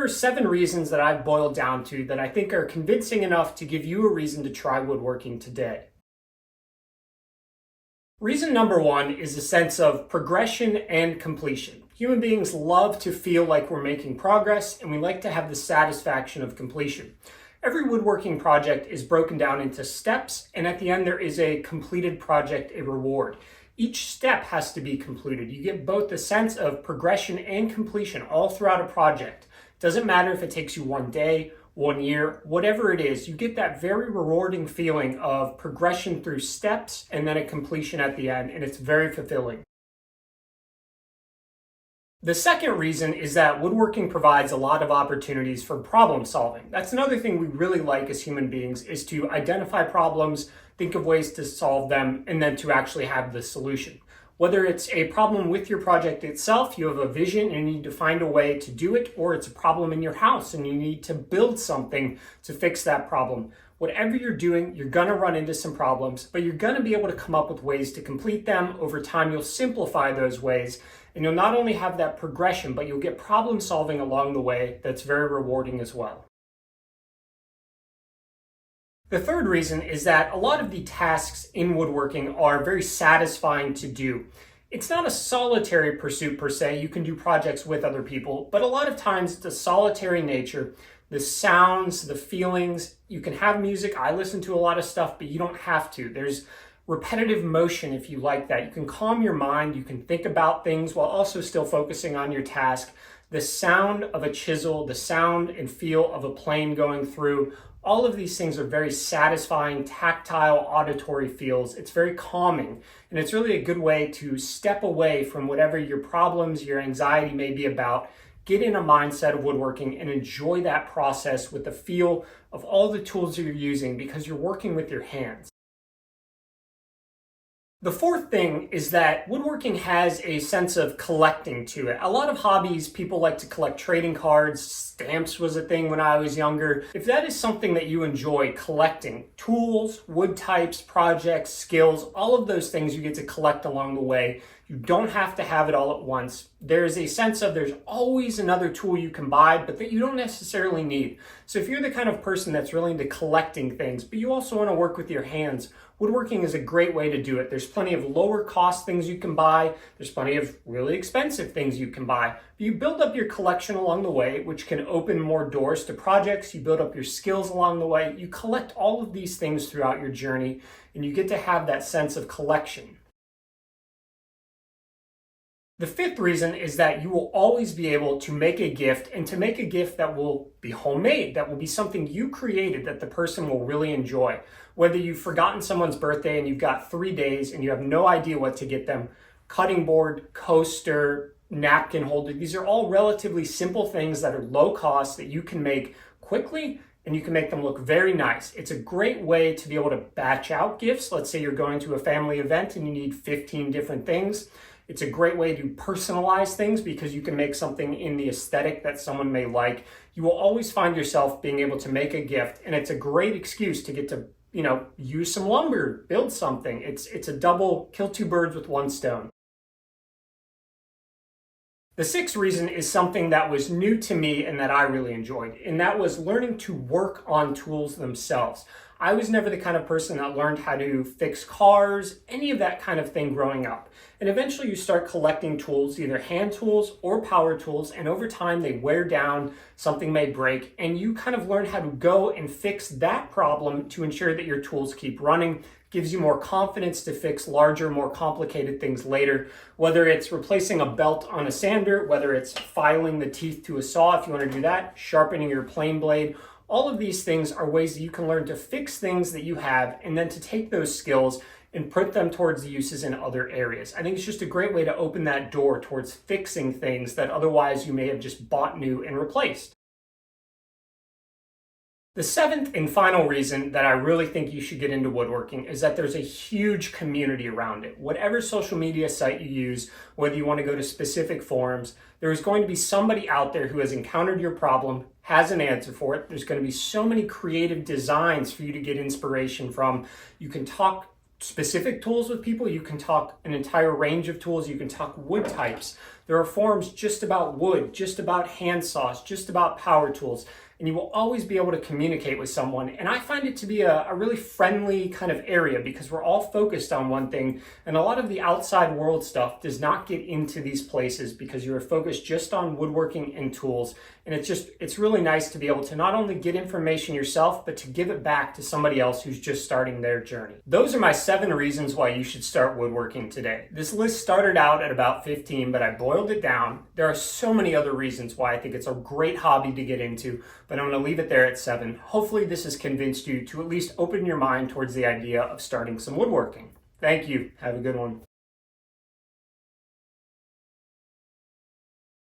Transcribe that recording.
are 7 reasons that I've boiled down to that I think are convincing enough to give you a reason to try woodworking today. Reason number 1 is a sense of progression and completion. Human beings love to feel like we're making progress, and we like to have the satisfaction of completion. Every woodworking project is broken down into steps, and at the end there is a completed project, a reward. Each step has to be completed. You get both the sense of progression and completion all throughout a project. Doesn't matter if it takes you 1 day, 1 year, whatever it is, you get that very rewarding feeling of progression through steps and then a completion at the end, and it's very fulfilling. The second reason is that woodworking provides a lot of opportunities for problem solving. That's another thing we really like as human beings, is to identify problems, think of ways to solve them, and then to actually have the solution. Whether it's a problem with your project itself, you have a vision and you need to find a way to do it, or it's a problem in your house and you need to build something to fix that problem. Whatever you're doing, you're gonna run into some problems, but you're gonna be able to come up with ways to complete them. Over time, you'll simplify those ways, and you'll not only have that progression, but you'll get problem solving along the way that's very rewarding as well. The third reason is that a lot of the tasks in woodworking are very satisfying to do. It's not a solitary pursuit per se. You can do projects with other people, but a lot of times it's a solitary nature. The sounds, the feelings, you can have music. I listen to a lot of stuff, but you don't have to. There's repetitive motion if you like that. You can calm your mind, you can think about things while also still focusing on your task. The sound of a chisel, the sound and feel of a plane going through, all of these things are very satisfying, tactile, auditory feels. It's very calming, and it's really a good way to step away from whatever your problems, your anxiety may be about. Get in a mindset of woodworking and enjoy that process with the feel of all the tools you're using, because you're working with your hands. The fourth thing is that woodworking has a sense of collecting to it. A lot of hobbies, people like to collect trading cards. Stamps was a thing when I was younger. If that is something that you enjoy collecting, tools, wood types, projects, skills, all of those things you get to collect along the way. You don't have to have it all at once. There is a sense of there's always another tool you can buy, but that you don't necessarily need. So if you're the kind of person that's really into collecting things, but you also want to work with your hands, woodworking is a great way to do it. There's plenty of lower cost things you can buy. There's plenty of really expensive things you can buy. You build up your collection along the way, which can open more doors to projects. You build up your skills along the way. You collect all of these things throughout your journey, and you get to have that sense of collection. The fifth reason is that you will always be able to make a gift, and to make a gift that will be homemade, that will be something you created that the person will really enjoy. Whether you've forgotten someone's birthday and you've got 3 days and you have no idea what to get them, cutting board, coaster, napkin holder, these are all relatively simple things that are low cost that you can make quickly, and you can make them look very nice. It's a great way to be able to batch out gifts. Let's say you're going to a family event and you need 15 different things. It's a great way to personalize things because you can make something in the aesthetic that someone may like. You will always find yourself being able to make a gift, and it's a great excuse to get to, use some lumber, build something. It's a double, kill 2 birds with 1 stone. The sixth reason is something that was new to me and that I really enjoyed, and that was learning to work on tools themselves. I was never the kind of person that learned how to fix cars, any of that kind of thing growing up. And eventually you start collecting tools, either hand tools or power tools, and over time they wear down, something may break, and you kind of learn how to go and fix that problem to ensure that your tools keep running. Gives you more confidence to fix larger, more complicated things later, whether it's replacing a belt on a sander, whether it's filing the teeth to a saw if you want to do that, sharpening your plane blade. All of these things are ways that you can learn to fix things that you have, and then to take those skills and put them towards uses in other areas. I think it's just a great way to open that door towards fixing things that otherwise you may have just bought new and replaced. The seventh and final reason that I really think you should get into woodworking is that there's a huge community around it. Whatever social media site you use, whether you want to go to specific forums, there's going to be somebody out there who has encountered your problem, has an answer for it. There's going to be so many creative designs for you to get inspiration from. You can talk specific tools with people. You can talk an entire range of tools. You can talk wood types. There are forums just about wood, just about hand saws, just about power tools, and you will always be able to communicate with someone. And I find it to be a really friendly kind of area because we're all focused on one thing, and a lot of the outside world stuff does not get into these places because you are focused just on woodworking and tools. And it's really nice to be able to not only get information yourself, but to give it back to somebody else who's just starting their journey. Those are my 7 reasons why you should start woodworking today. This list started out at about 15, but I boiled it down. There are so many other reasons why I think it's a great hobby to get into, but I'm going to leave it there at 7. Hopefully this has convinced you to at least open your mind towards the idea of starting some woodworking. Thank you. Have a good one.